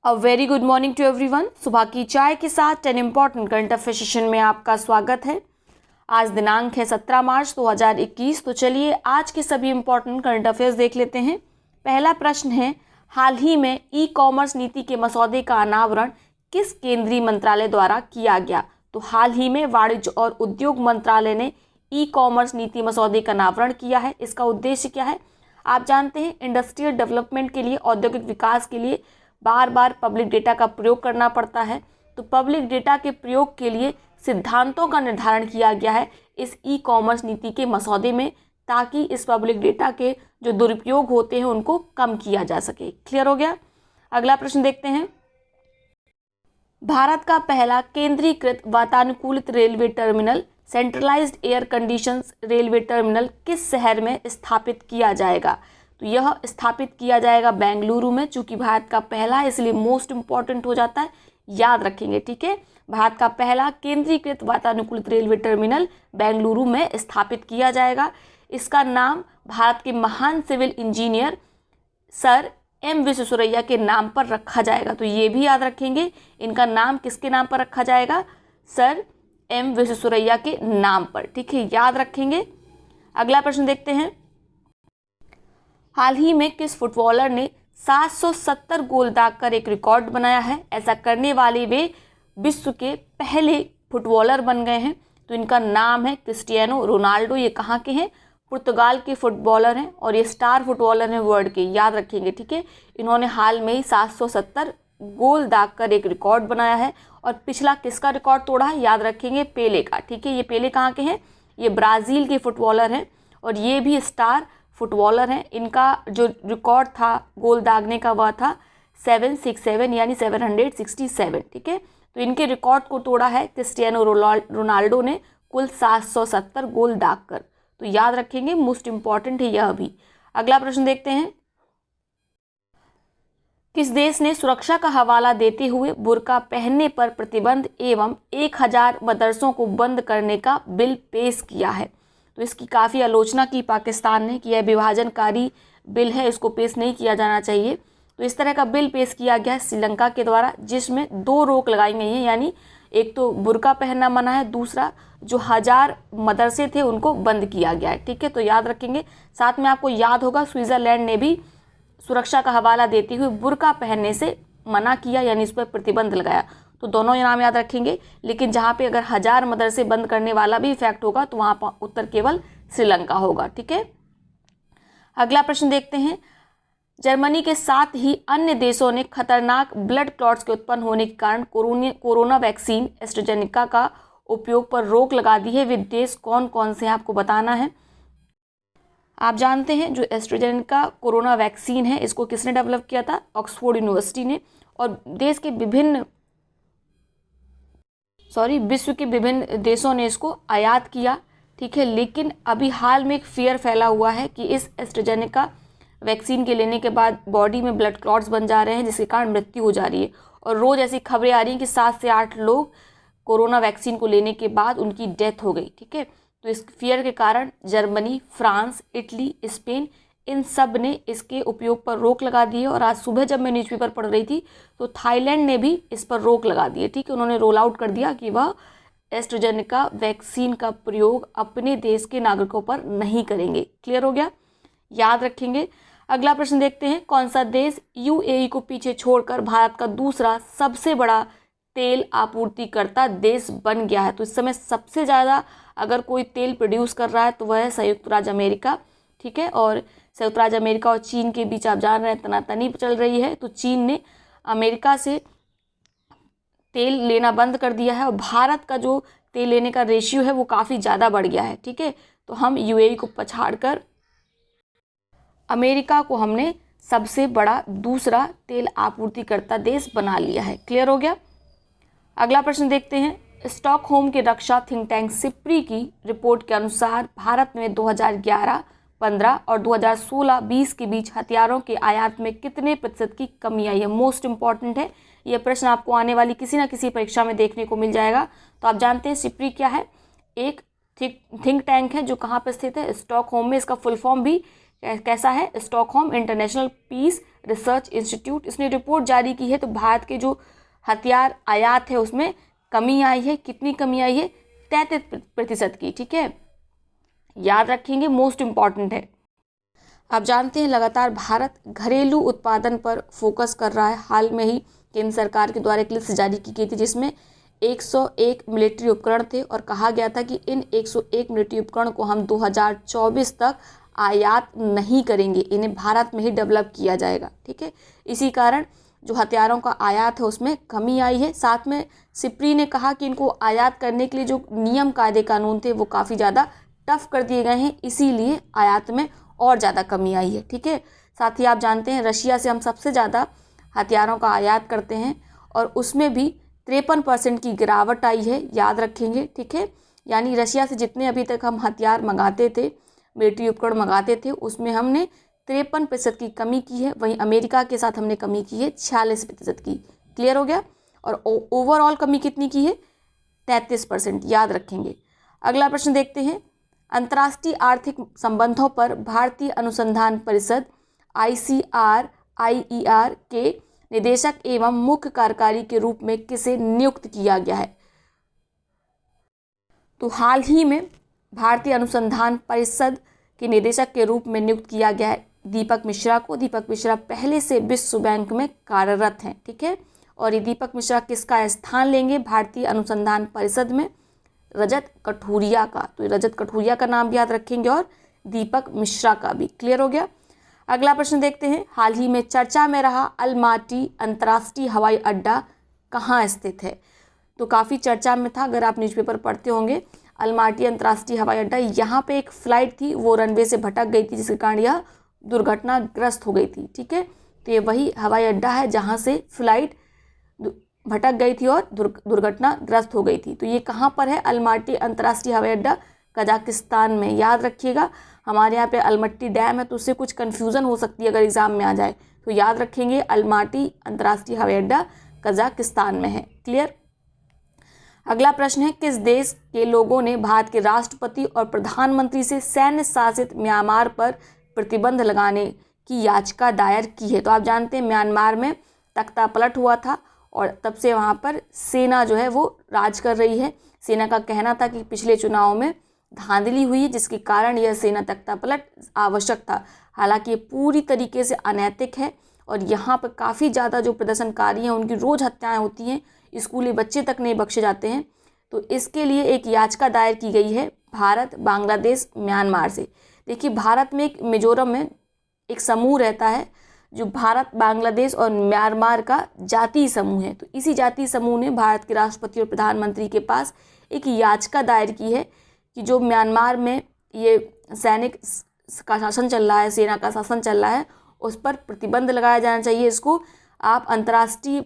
A very good morning to everyone. सुबह की चाय के साथ 10 इम्पॉर्टेंट करंट अफेयर सेशन में आपका स्वागत है। आज दिनांक है 17 मार्च 2021। तो चलिए आज के सभी इम्पॉर्टेंट करंट अफेयर्स देख लेते हैं। पहला प्रश्न है, हाल ही में ई कॉमर्स नीति के मसौदे का अनावरण किस केंद्रीय मंत्रालय द्वारा किया गया? तो हाल ही में वाणिज्य और उद्योग मंत्रालय ने ई कॉमर्स नीति मसौदे का अनावरण किया है। इसका उद्देश्य क्या है? आप जानते हैं इंडस्ट्रियल डेवलपमेंट के लिए, औद्योगिक विकास के लिए बार बार पब्लिक डेटा का प्रयोग करना पड़ता है। तो पब्लिक डेटा के प्रयोग के लिए सिद्धांतों का निर्धारण किया गया है इस ई कॉमर्स नीति के मसौदे में, ताकि इस पब्लिक डेटा के जो दुरुपयोग होते हैं उनको कम किया जा सके। क्लियर हो गया? अगला प्रश्न देखते हैं। भारत का पहला केंद्रीकृत वातानुकूलित railway terminal, centralised air conditions railway terminal किस शहर में स्थापित किया जाएगा? तो यह स्थापित किया जाएगा बेंगलुरु में। चूंकि भारत का पहला है इसलिए मोस्ट इंपॉर्टेंट हो जाता है, याद रखेंगे। ठीक है, भारत का पहला केंद्रीकृत वातानुकूलित रेलवे टर्मिनल बेंगलुरु में स्थापित किया जाएगा। इसका नाम भारत के महान civil engineer sir M Visvesvaraya के नाम पर रखा जाएगा। तो ये भी याद रखेंगे, इनका नाम किसके नाम पर रखा जाएगा? सर एम विश्वेश्वरैया के नाम पर। ठीक है, याद रखेंगे। अगला प्रश्न देखते हैं। हाल ही में किस फुटबॉलर ने 770 गोल दागकर एक रिकॉर्ड बनाया है? ऐसा करने वाले वे विश्व के पहले फुटबॉलर बन गए हैं। तो इनका नाम है क्रिस्टियानो रोनाल्डो। ये कहाँ के हैं? पुर्तगाल के फुटबॉलर हैं और ये स्टार फुटबॉलर हैं वर्ल्ड के, याद रखेंगे। ठीक है, इन्होंने हाल में ही 770 गोल दागकर एक रिकॉर्ड बनाया है। और पिछला किसका रिकॉर्ड तोड़ा है? याद रखेंगे, पेले का। ठीक है, ये पेले कहाँ के हैं? ये ब्राज़ील के फुटबॉलर हैं और ये भी स्टार फुटबॉलर हैं। इनका जो रिकॉर्ड था गोल दागने का वह था 767 यानी 767। ठीक है, तो इनके रिकॉर्ड को तोड़ा है क्रिस्टियानो रोनाल्डो ने कुल 770 गोल दागकर। तो याद रखेंगे, मोस्ट इंपॉर्टेंट है यह भी। अगला प्रश्न देखते हैं। किस देश ने सुरक्षा का हवाला देते हुए बुर्का पहनने पर प्रतिबंध एवं 1000 मदरसों को बंद करने का बिल पेश किया है? तो इसकी काफ़ी आलोचना की पाकिस्तान ने कि यह विभाजनकारी बिल है, इसको पेश नहीं किया जाना चाहिए। तो इस तरह का बिल पेश किया गया है श्रीलंका के द्वारा, जिसमें 2 रोक लगाई गई हैं। यानी एक तो बुर्का पहनना मना है, दूसरा जो 1000 मदरसे थे उनको बंद किया गया है। ठीक है, तो याद रखेंगे। साथ में आपको याद होगा स्विट्ज़रलैंड ने भी सुरक्षा का हवाला देते हुए बुर्का पहनने से मना किया, यानी इस पर प्रतिबंध लगाया। तो दोनों नाम याद रखेंगे। लेकिन जहाँ पे अगर 1000 मदरसे बंद करने वाला भी इफेक्ट होगा तो वहाँ पर उत्तर केवल श्रीलंका होगा। ठीक है, अगला प्रश्न देखते हैं। जर्मनी के साथ ही अन्य देशों ने खतरनाक ब्लड क्लॉट्स के उत्पन्न होने के कारण कोरोना वैक्सीन एस्ट्राजेनेका का उपयोग पर रोक लगा दी है। वे देश कौन कौन से हैं आपको बताना है। आप जानते हैं जो एस्ट्राजेनेका कोरोना वैक्सीन है, इसको किसने डेवलप किया था? ऑक्सफोर्ड यूनिवर्सिटी ने। और देश के विश्व के विभिन्न देशों ने इसको आयात किया। ठीक है, लेकिन अभी हाल में एक फियर फैला हुआ है कि इस एस्ट्राजेनेका वैक्सीन के लेने के बाद बॉडी में ब्लड क्लॉट्स बन जा रहे हैं, जिसके कारण मृत्यु हो जा रही है। और रोज़ ऐसी खबरें आ रही हैं कि 7 से 8 लोग कोरोना वैक्सीन को लेने के बाद उनकी डेथ हो गई। ठीक है, तो इस फियर के कारण जर्मनी, फ्रांस, इटली, स्पेन, इन सब ने इसके उपयोग पर रोक लगा दी है। और आज सुबह जब मैं न्यूज़पेपर पढ़ रही थी तो थाईलैंड ने भी इस पर रोक लगा दी है। ठीक है, उन्होंने रोल आउट कर दिया कि वह एस्ट्राजेनेका वैक्सीन का प्रयोग अपने देश के नागरिकों पर नहीं करेंगे। क्लियर हो गया? याद रखेंगे। अगला प्रश्न देखते हैं। कौन सा देश यूएई को पीछे छोड़कर भारत का दूसरा सबसे बड़ा तेल आपूर्तिकर्ता देश बन गया है? तो इस समय सबसे ज़्यादा अगर कोई तेल प्रोड्यूस कर रहा है तो वह है संयुक्त राज्य अमेरिका। ठीक है, और संयुक्त राज्य अमेरिका और चीन के बीच आप जान रहे हैं तनातनी चल रही है। तो चीन ने अमेरिका से तेल लेना बंद कर दिया है और भारत का जो तेल लेने का रेशियो है वो काफ़ी ज़्यादा बढ़ गया है। ठीक है, तो हम यूएई को पछाड़कर अमेरिका को हमने सबसे बड़ा दूसरा तेल आपूर्तिकर्ता देश बना लिया है। क्लियर हो गया? अगला प्रश्न देखते हैं। स्टॉकहोम के रक्षा थिंक टैंक सिप्री की रिपोर्ट के अनुसार भारत में 2011-15 और 2016-20 के बीच हथियारों के आयात में कितने प्रतिशत की कमी आई है? मोस्ट इंपॉर्टेंट है यह प्रश्न, आपको आने वाली किसी न किसी परीक्षा में देखने को मिल जाएगा। तो आप जानते हैं सिप्री क्या है? एक थिंक टैंक है जो कहाँ पर स्थित है? स्टॉकहोम में। इसका फुल फॉर्म भी कैसा है? Stockholm International Peace Research Institute, इसने रिपोर्ट जारी की है। तो भारत के जो हथियार आयात है उसमें कमी आई है। कितनी कमी आई है? 33% की। ठीक है, याद रखेंगे, मोस्ट इम्पॉर्टेंट है। आप जानते हैं लगातार भारत घरेलू उत्पादन पर फोकस कर रहा है। हाल में ही केंद्र सरकार के द्वारा एक लिस्ट जारी की गई थी जिसमें 101 मिलिट्री उपकरण थे और कहा गया था कि इन 101 मिलिट्री उपकरण को हम 2024 तक आयात नहीं करेंगे, इन्हें भारत में ही डेवलप किया जाएगा। ठीक है, इसी कारण जो हथियारों का आयात है उसमें कमी आई है। साथ में सिप्री ने कहा कि इनको आयात करने के लिए जो नियम कायदे कानून थे वो काफ़ी ज़्यादा टफ कर दिए गए हैं, इसीलिए आयात में और ज़्यादा कमी आई है। ठीक है, साथ ही आप जानते हैं रशिया से हम सबसे ज़्यादा हथियारों का आयात करते हैं और उसमें भी 53% की गिरावट आई है, याद रखेंगे। ठीक है, यानी रशिया से जितने अभी तक हम हथियार मंगाते थे, मिलिट्री उपकरण मंगाते थे, उसमें हमने 53% की कमी की है। वहीं अमेरिका के साथ हमने कमी की है 46% की। क्लियर हो गया? और ओवरऑल कमी कितनी की है? 33%, याद रखेंगे। अगला प्रश्न देखते हैं। अंतर्राष्ट्रीय आर्थिक संबंधों पर भारतीय अनुसंधान परिषद ICRIER के निदेशक एवं मुख्य कार्यकारी के रूप में किसे नियुक्त किया गया है? तो हाल ही में भारतीय अनुसंधान परिषद के निदेशक के रूप में नियुक्त किया गया है दीपक मिश्रा को। दीपक मिश्रा पहले से विश्व बैंक में कार्यरत हैं। ठीक है, और ये दीपक मिश्रा किसका स्थान लेंगे भारतीय अनुसंधान परिषद में? रजत कठुरिया का। तो रजत कठुरिया का नाम भी याद रखेंगे और दीपक मिश्रा का भी। क्लियर हो गया? अगला प्रश्न देखते हैं। हाल ही में चर्चा में रहा अलमाटी अंतर्राष्ट्रीय हवाई अड्डा कहाँ स्थित है? तो काफ़ी चर्चा में था, अगर आप न्यूज़पेपर पढ़ते होंगे। अलमाटी अंतर्राष्ट्रीय हवाई अड्डा, यहाँ पे एक फ़्लाइट थी वो रनवे से भटक गई थी जिसके कारण यह दुर्घटनाग्रस्त हो गई थी। ठीक है, तो ये वही हवाई अड्डा है जहाँ से फ़्लाइट भटक गई थी और दुर्घटनाग्रस्त हो गई थी। तो ये कहाँ पर है? अलमाटी अंतर्राष्ट्रीय हवाई अड्डा कजाकिस्तान में। याद रखिएगा, हमारे यहाँ पे अलमट्टी डैम है तो उससे कुछ कन्फ्यूज़न हो सकती है अगर एग्ज़ाम में आ जाए, तो याद रखेंगे अलमाटी अंतर्राष्ट्रीय हवाई अड्डा कजाकिस्तान में है। क्लियर? अगला प्रश्न है। किस देश के लोगों ने भारत के राष्ट्रपति और प्रधानमंत्री से सैन्य शासित म्यांमार पर प्रतिबंध लगाने की याचिका दायर की है? तो आप जानते हैं म्यांमार में तख्ता पलट हुआ था और तब से वहाँ पर सेना जो है वो राज कर रही है। सेना का कहना था कि पिछले चुनाव में धांधली हुई है जिसके कारण यह सेना तख्ता पलट आवश्यक था। हालांकि ये पूरी तरीके से अनैतिक है और यहाँ पर काफ़ी ज़्यादा जो प्रदर्शनकारी हैं उनकी रोज़ हत्याएं होती हैं, स्कूली बच्चे तक नहीं बख्शे जाते हैं। तो इसके लिए एक याचिका दायर की गई है भारत, बांग्लादेश, म्यांमार से। देखिए, भारत में एक मिजोरम में एक समूह रहता है जो भारत, बांग्लादेश और म्यांमार का जातीय समूह है। तो इसी जातीय समूह ने भारत के राष्ट्रपति और प्रधानमंत्री के पास एक याचिका दायर की है कि जो म्यांमार में ये सैनिक का शासन चल रहा है, सेना का शासन चल रहा है, उस पर प्रतिबंध लगाया जाना चाहिए। इसको आप अंतर्राष्ट्रीय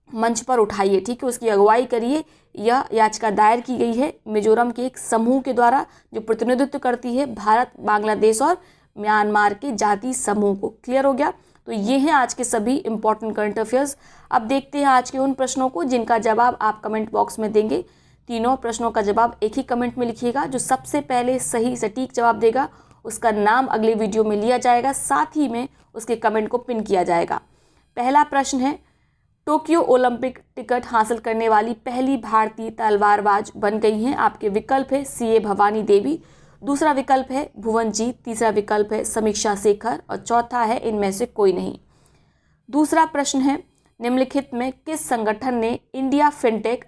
मंच पर उठाइए। ठीक है, उसकी अगुवाई करिए। यह याचिका दायर की गई है मिजोरम के एक समूह के द्वारा जो प्रतिनिधित्व करती है भारत, बांग्लादेश और म्यांमार के जातीय समूह को। क्लियर हो गया? तो ये हैं आज के सभी इंपॉर्टेंट करंट अफेयर्स। अब देखते हैं आज के उन प्रश्नों को जिनका जवाब आप कमेंट बॉक्स में देंगे। तीनों प्रश्नों का जवाब एक ही कमेंट में लिखिएगा। जो सबसे पहले सही सटीक जवाब देगा उसका नाम अगले वीडियो में लिया जाएगा, साथ ही में उसके कमेंट को पिन किया जाएगा। पहला प्रश्न है, टोक्यो ओलंपिक टिकट हासिल करने वाली पहली भारतीय तलवारबाज बन गई हैं? आपके विकल्प है CA भवानी देवी, दूसरा विकल्प है भुवनजीत, तीसरा विकल्प है समीक्षा शेखर और चौथा है इनमें से कोई नहीं। दूसरा प्रश्न है, निम्नलिखित में किस संगठन ने India fintech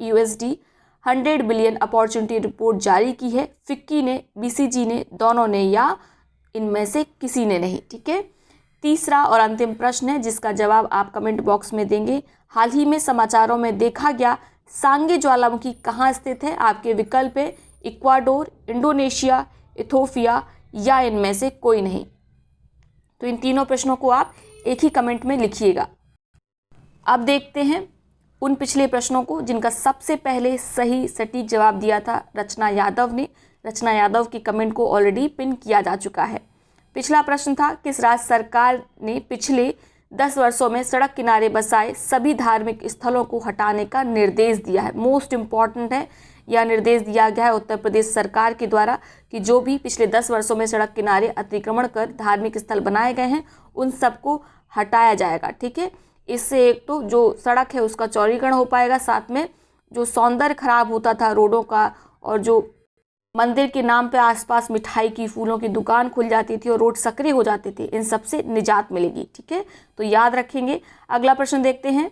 USD 100 billion opportunity report जारी की है? फिक्की ने, BCG ने, दोनों ने या इनमें से किसी ने नहीं। ठीक है, तीसरा और अंतिम प्रश्न है जिसका जवाब आप कमेंट बॉक्स में देंगे। हाल ही में समाचारों में देखा गया सांगे ज्वालामुखी कहाँ स्थित है? आपके विकल्प है इक्वाडोर, इंडोनेशिया, इथोपिया या इनमें से कोई नहीं। तो इन तीनों प्रश्नों को आप एक ही कमेंट में लिखिएगा। अब देखते हैं उन पिछले प्रश्नों को जिनका सबसे पहले सही सटीक जवाब दिया था रचना यादव ने। रचना यादव के कमेंट को ऑलरेडी पिन किया जा चुका है। पिछला प्रश्न था, किस राज्य सरकार ने पिछले 10 वर्षों में सड़क किनारे बसाए सभी धार्मिक स्थलों को हटाने का निर्देश दिया है? मोस्ट इम्पॉर्टेंट है, यह निर्देश दिया गया है उत्तर प्रदेश सरकार के द्वारा कि जो भी पिछले 10 वर्षों में सड़क किनारे अतिक्रमण कर धार्मिक स्थल बनाए गए हैं उन सबको हटाया जाएगा। ठीक है, इससे एक तो जो सड़क है उसका चौड़ीकरण हो पाएगा, साथ में जो सौंदर्य खराब होता था रोडों का और जो मंदिर के नाम पे आसपास मिठाई की फूलों की दुकान खुल जाती थी और रोड सक्रिय हो जाते थे, इन सब से निजात मिलेगी। ठीक है, तो याद रखेंगे। अगला प्रश्न देखते हैं।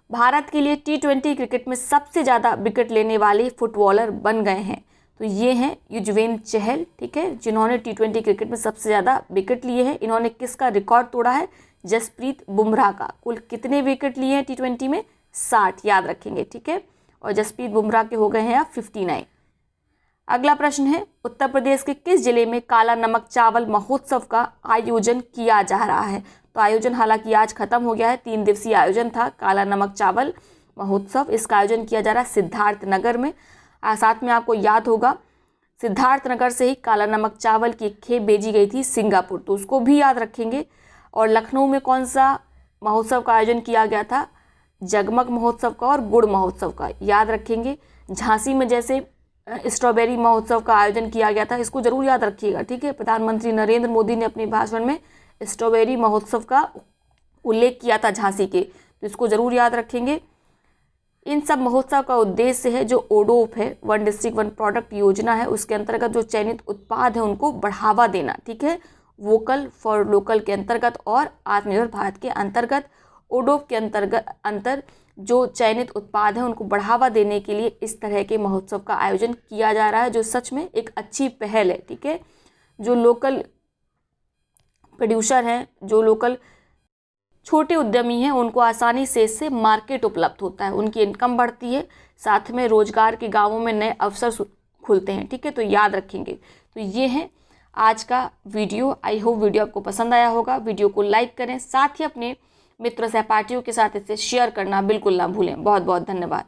भारत के लिए T20 क्रिकेट में सबसे ज़्यादा विकेट लेने वाले फुटबॉलर बन गए हैं, तो ये हैं युजवेंद्र चहल। ठीक है, जिन्होंने T20 क्रिकेट में सबसे ज़्यादा विकेट लिए हैं। इन्होंने किसका रिकॉर्ड तोड़ा है? जसप्रीत बुमराह का। कुल कितने विकेट लिए हैं T20 में? 60, याद रखेंगे। ठीक है, और जसप्रीत बुमराह के हो गए हैं अब 59। अगला प्रश्न है, उत्तर प्रदेश के किस जिले में काला नमक चावल महोत्सव का आयोजन किया जा रहा है? तो आयोजन हालांकि आज खत्म हो गया है, 3 दिवसीय आयोजन था काला नमक चावल महोत्सव। इसका आयोजन किया जा रहा है सिद्धार्थनगर में। साथ में आपको याद होगा सिद्धार्थनगर से ही काला नमक चावल की एक खेप भेजी गई थी सिंगापुर, तो उसको भी याद रखेंगे। और लखनऊ में कौन सा महोत्सव का आयोजन किया गया था? जगमग महोत्सव का और गुड़ महोत्सव का, याद रखेंगे। झांसी में जैसे स्ट्रॉबेरी महोत्सव का आयोजन किया गया था, इसको जरूर याद रखिएगा। ठीक है, प्रधानमंत्री नरेंद्र मोदी ने अपने भाषण में स्ट्रॉबेरी महोत्सव का उल्लेख किया था झांसी के, तो इसको जरूर याद रखेंगे। इन सब महोत्सव का उद्देश्य है जो ओडोफ है, वन डिस्ट्रिक्ट वन प्रोडक्ट योजना है, उसके अंतर्गत जो चयनित उत्पाद है उनको बढ़ावा देना। ठीक है, वोकल फॉर लोकल के अंतर्गत और आत्मनिर्भर भारत के अंतर्गत ओडोफ के अंतर जो चयनित उत्पाद हैं उनको बढ़ावा देने के लिए इस तरह के महोत्सव का आयोजन किया जा रहा है, जो सच में एक अच्छी पहल है। ठीक है, जो लोकल प्रोड्यूसर हैं, जो लोकल छोटे उद्यमी हैं, उनको आसानी से इससे मार्केट उपलब्ध होता है, उनकी इनकम बढ़ती है, साथ में रोजगार के गांवों में नए अवसर खुलते हैं। ठीक है, तो याद रखेंगे। तो ये है आज का वीडियो। आई होप वीडियो आपको पसंद आया होगा। वीडियो को लाइक करें, साथ ही अपने मित्रों सहपाठियों के साथ इसे शेयर करना बिल्कुल ना भूलें। बहुत बहुत धन्यवाद।